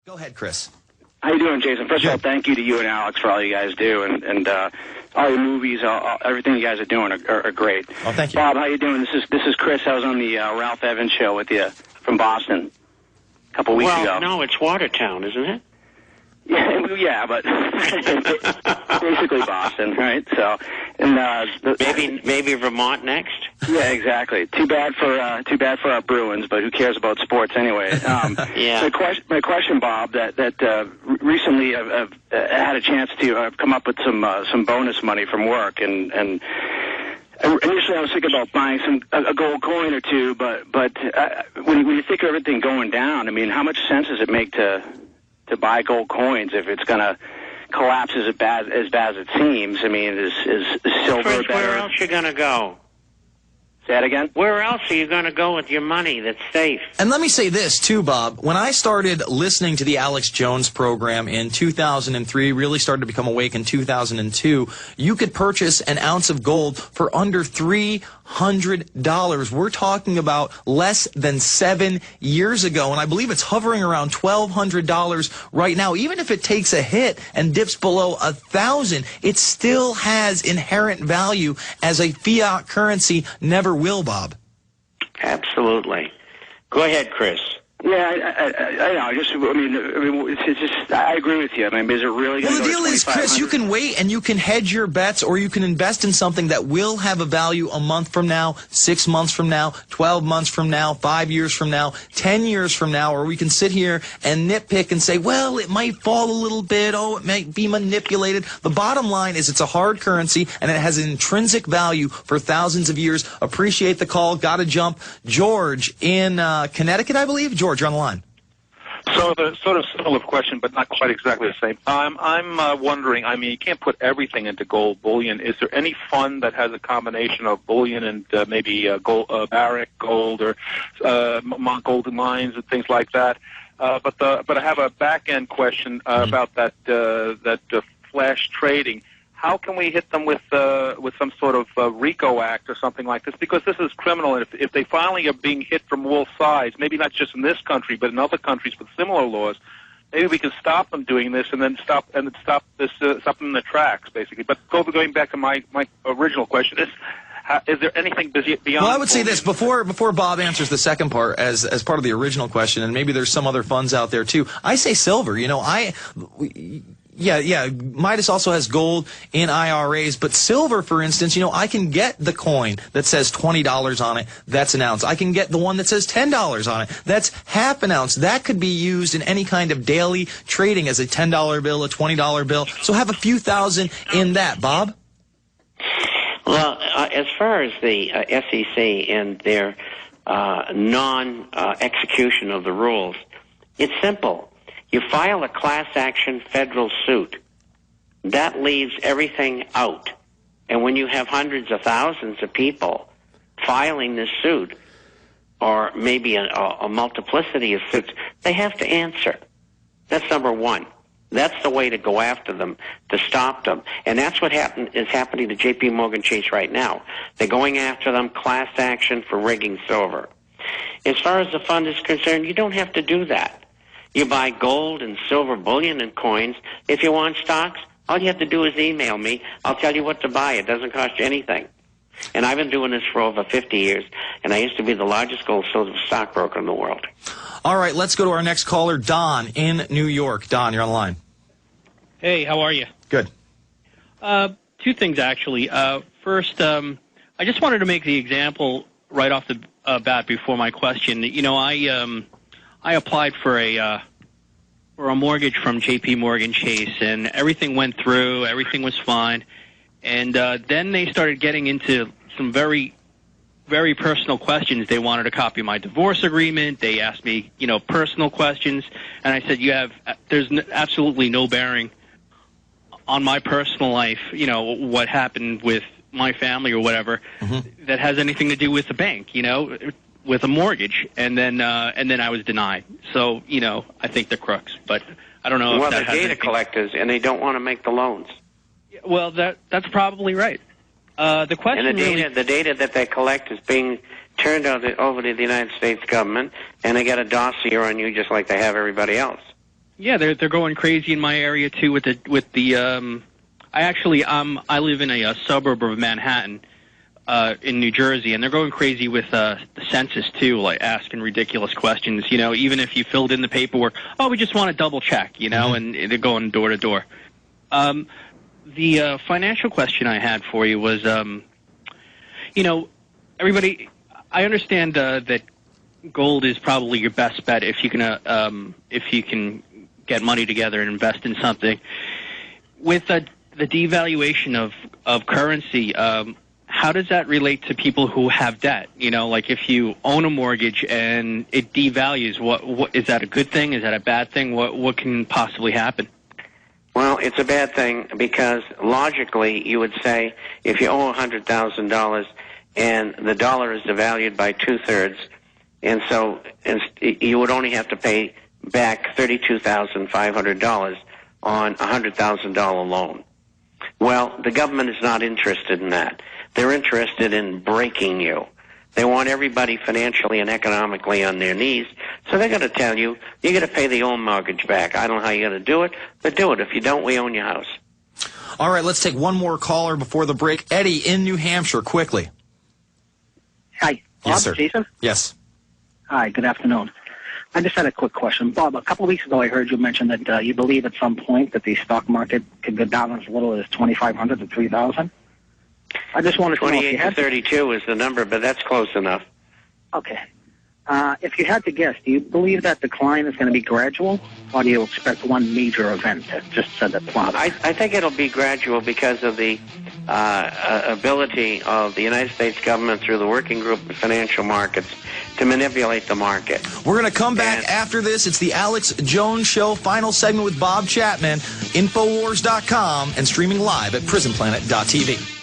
Go ahead, Chris. How you doing, Jason? First of all, thank you to you and Alex for all you guys do, and all your movies, everything you guys are doing are great. Oh, thank you. Bob, how you doing? This is Chris. I was on the Ralph Evans show with you from Boston a couple weeks ago. Well, no, it's Watertown, isn't it? Yeah, but basically Boston, right? So, and maybe Vermont next. Yeah, exactly. Too bad for our Bruins, but who cares about sports anyway? Yeah. My question, Bob, that recently I've had a chance to come up with some bonus money from work, and initially I was thinking about buying a gold coin or two, but when you think of everything going down, I mean, how much sense does it make to buy gold coins if it's going to collapse as bad as it seems? I mean, is silver Chris, better? where else you going to go? Say that again? Where else are you going to go with your money that's safe? And let me say this, too, Bob. When I started listening to the Alex Jones program in 2003, really started to become awake in 2002, you could purchase an ounce of gold for under $300. We're talking about less than 7 years ago, and I believe it's hovering around $1,200 right now. Even if it takes a hit and dips below 1,000, it still has inherent value as a fiat currency never will, Bob. Absolutely. Go ahead, Chris. Yeah, I know. It's just, I agree with you. I mean, is it really going to go to 2,500? Well, the deal is, Chris, you can wait and you can hedge your bets, or you can invest in something that will have a value a month from now, 6 months from now, 12 months from now, 5 years from now, 10 years from now, or we can sit here and nitpick and say, well, it might fall a little bit, it might be manipulated. The bottom line is it's a hard currency, and it has an intrinsic value for thousands of years. Appreciate the call. Got to jump. George in Connecticut, I believe. George, you're on the line. So the sort of similar question, but not quite exactly the same. I'm wondering, I mean, you can't put everything into gold bullion. Is there any fund that has a combination of bullion and maybe gold, barrack gold or golden mines and things like that? But I have a back-end question about that flash trading. How can we hit them with some sort of RICO Act or something like this? Because this is criminal, and if they finally are being hit from all sides, maybe not just in this country, but in other countries with similar laws, maybe we can stop them doing this and then stop them in the tracks, basically. But going back to my original question is there anything beyond? Well, I would say this before Bob answers the second part as part of the original question, and maybe there's some other funds out there too. I say silver. You know, Yeah, Midas also has gold in IRAs, but silver, for instance, you know, I can get the coin that says $20 on it, that's an ounce. I can get the one that says $10 on it, that's half an ounce. That could be used in any kind of daily trading as a $10 bill, a $20 bill. So have a few thousand in that. Bob? Well, as far as the SEC and their non-execution of the rules, it's simple. You file a class action federal suit. That leaves everything out. And when you have hundreds of thousands of people filing this suit, or maybe a multiplicity of suits, they have to answer. That's number one. That's the way to go after them, to stop them. And that's what is happening to J.P. Morgan Chase right now. They're going after them, class action for rigging silver. As far as the fund is concerned, you don't have to do that. You buy gold and silver bullion and coins. If you want stocks, all you have to do is email me. I'll tell you what to buy. It doesn't cost you anything. And I've been doing this for over 50 years, and I used to be the largest gold silver stockbroker in the world. All right, let's go to our next caller, Don in New York. Don, you're on the line. Hey, how are you? Good. Two things, actually. First, I just wanted to make the example right off the bat before my question. You know, I applied for a mortgage from J.P. Morgan Chase, and everything went through. Everything was fine. And then they started getting into some very, very personal questions. They wanted a copy of my divorce agreement. They asked me, you know, personal questions. And I said, there's absolutely no bearing on my personal life, you know, what happened with my family or whatever, that has anything to do with the bank, you know, with a mortgage. And then I was denied. So, you know, I think they're crooks. But I don't know if that has they're data collectors, and they don't want to make the loans. Well, that's probably right. The question and the data that they collect is being turned over to the United States government, and they got a dossier on you just like they have everybody else. Yeah, they're going crazy in my area too with the. I live in a suburb of Manhattan, in New Jersey, and they're going crazy with the census too, like asking ridiculous questions. You know, even if you filled in the paperwork, oh, we just want to double check. You know, and they're going door to door. The financial question I had for you was, you know, everybody. I understand that gold is probably your best bet if you can get money together and invest in something. With the devaluation of currency, how does that relate to people who have debt? You know, like if you own a mortgage and it devalues, what is that a good thing? Is that a bad thing? What can possibly happen? Well, it's a bad thing because logically you would say if you owe $100,000 and the dollar is devalued by 2/3, and so you would only have to pay back $32,500 on a $100,000 loan. Well, the government is not interested in that. They're interested in breaking you. They want everybody financially and economically on their knees, so they're going to tell you, you're going to pay the old mortgage back. I don't know how you're going to do it, but do it. If you don't, we own your house. All right, let's take one more caller before the break. Eddie in New Hampshire, quickly. Hi, Bob, yes, sir. Jason? Yes. Hi, good afternoon. I just had a quick question. Bob, a couple of weeks ago I heard you mention that you believe at some point that the stock market could go down as little as 2,500 to 3,000. I just wanted to know if you 28 had to 32 is the number, but that's close enough. Okay. If you had to guess, do you believe that decline is going to be gradual, or do you expect one major event that just said that plummet? I think it'll be gradual because of the ability of the United States government through the Working Group of Financial Markets to manipulate the market. We're going to come back after this. It's the Alex Jones Show, final segment with Bob Chapman, Infowars.com, and streaming live at PrisonPlanet.tv.